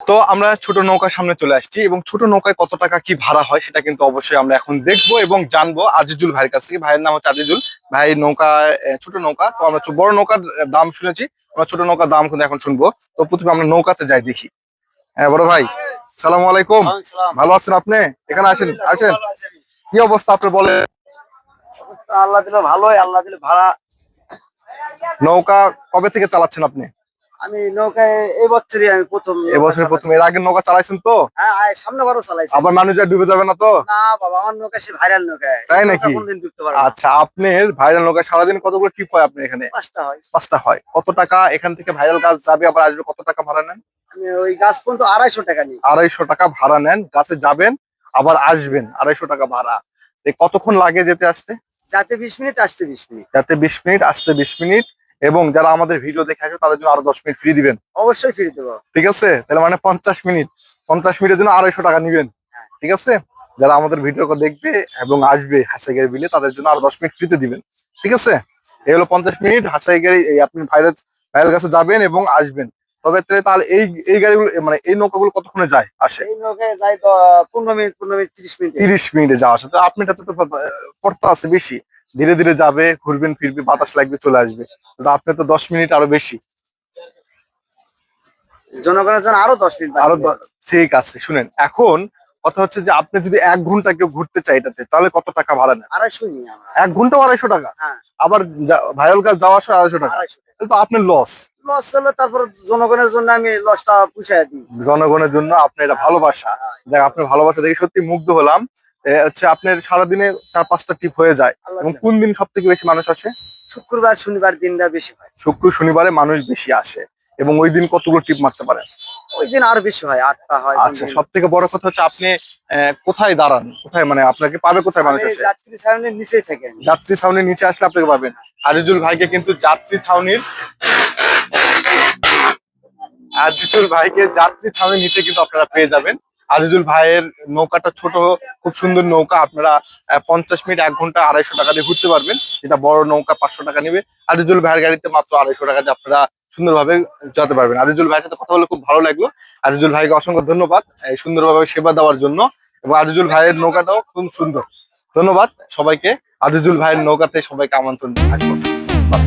তো আমরা ছোট নৌকার সামনে চলে আসছি এবং ছোট নৌকায় কত টাকা কি ভাড়া হয় সেটা কিন্তু অবশ্যই আমরা এখন দেখবো এবং জানবো আজিজুল ভাইয়ের কাছ থেকে। ভাইয়ের নাম হচ্ছে আজিজুল ভাই। নৌকা ছোট নৌকা, তো আমরা বড় নৌকার দাম শুনেছি, আমরা ছোট নৌকার দাম কিন্তু এখন শুনবো। তো প্রথমে আমরা নৌকাতে যাই দেখি। হ্যাঁ বড় ভাই, সালাম আলাইকুম। ভালো আছেন আপনি? এখানে আসেন আসেন। কি অবস্থা আপনার বলেন? আল্লাহ দিলে ভালোই, আল্লাহ দিলে ভাড়া। নৌকা কবে থেকে চালাচ্ছেন আপনি? আমি নৌকায় এই বছরই আমি প্রথম। এবছরের প্রথম? এর আগে নৌকা চালাইছেন তো? হ্যাঁ, সামনে বারও চালাইছি। আবার মানুষ আর ডুবে যাবে না তো? না বাবা, আমার নৌকা সে ভাইরাল নৌকা। তাই নাকি? কোনদিন ডুবতে পারবে না। আচ্ছা, আপনার ভাইরাল নৌকা সারাদিন কতগুলো ট্রিপ হয় আপনার এখানে? 5টা হয়। 5টা হয়। কত টাকা এখান থেকে ভাইরাল গাছ যাবে আবার আসবে, কত টাকা ভাড়া নেন? আমি ওই গাছ পর্যন্ত 250 টাকা নিই। 250 টাকা ভাড়া নেন, গাছে যাবেন আবার আসবেন, 250 টাকা ভাড়া। কতক্ষণ লাগে যেতে আসতে? যাতে 20 মিনিট, আসতে 20 মিনিট। যাতে 20 মিনিট, আসতে 20 মিনিট। এবং যারা আমাদের ভিডিও দেখে আসবে তাদের জন্য আরো 10 মিনিট ফ্রি দিবেন? অবশ্যই ফিরে দেবো। ঠিক আছে, তাহলে মানে 50 মিনিট। 50 মিনিটের জন্য 250 টাকা নিবেন। ঠিক আছে, যারা আমাদের ভিডিও দেখবে এবং আসবে হাসাইগাড়ি বিলে তাদের জন্য আরো 10 মিনিট ফ্রিতে দিবেন। ঠিক আছে, এই হলো 50 মিনিট হাসাইগাড়ি। আপনি ভাইরাল কাছে যাবেন এবং আসবেন। তবে তাহলে এই এই গাড়িগুলো মানে এই নৌকাগুলো কতক্ষণে যায় আসে? এই নৌকায় যাই তো 15 মিনিট, 15 মিনিট, 30 মিনিট। 30 মিনিটে যাওয়া আসে। তো আপনি এটাতে তো পড়তে আছে বেশি, ধীরে ধীরে যাবে, ঘুরবেন ফিরবে, বাতাস লাগবে, চলে আসবে। তো আপনি তো 10 মিনিট আরো বেশি। জনগণের জন্য আরো 10 মিনিট আরো ঠিক আছে, শুনেন এখন কথা হচ্ছে যে আপনি যদি 1 ঘন্টা কেউ ঘুরতে চাই এটাতে, তাহলে কত টাকা ভাড়া নেন? 250 নিই আমরা। 1 ঘন্টাও 250 টাকা? হ্যাঁ। আবার ভাইরাল কাজ যাওয়া আসা 250 টাকা? 250 টাকা। তাহলে তো আপনার লস। লস হলে তারপর জনগণের জন্য আমি লসটা পুষায় দিই। জনগণের জন্য আপনি এটা ভালোবাসা। যাক, আপনার ভালোবাসা দেখে সত্যি মুগ্ধ হলাম। হচ্ছে আপনার সারাদিনে 4-5টা টিপ হয়ে যায়। এবং কোন দিন সব থেকে বেশি মানুষ আসে? শুক্রবার শনিবার দিনটা বেশি হয়। শুক্র শনিবারে মানুষ বেশি আসে। এবং ওই দিন কতগুলো টিপ মারতে পারেন? ওই দিন আরো বেশি হয়, 8টা হয়। আচ্ছা, সব থেকে বড় কথা হচ্ছে আপনি কোথায় দাঁড়ান, কোথায় মানে আপনাকে পাবে কোথায় মানুষ আমি আসে? যাত্রী ছাউনির নিচেই থাকেন। যাত্রী ছাউনির নিচে আসলে আপনাকে পাবেন। আজিজুল ভাইকে কিন্তু যাত্রী ছাউনির নিচে কিন্তু আপনারা পেয়ে যাবেন। আজিজুল ভাইয়ের নৌকাটা ছোট, খুব সুন্দর নৌকা। আপনারা 50 মিনিট 1 ঘন্টা 250 টাকা দিয়ে ঘুরতে পারবেন। যেটা বড় নৌকা 500 টাকা নেবে। আজিজুল ভাইয়ের গাড়িতে মাত্র 250 টাকা দিয়ে আপনারা সুন্দরভাবে যেতে পারবেন। আজিজুল ভাইয়ের সাথে কথা বলে খুব ভালো লাগলো। আজিজুল ভাইকে অসংখ্য ধন্যবাদ এই সুন্দরভাবে সেবা দেওয়ার জন্য। এবং আজিজুল ভাইয়ের নৌকাটাও খুব সুন্দর। ধন্যবাদ সবাইকে। আজিজুল ভাইয়ের নৌকাতে সবাইকে আমন্ত্রণ থাকলো। বাস।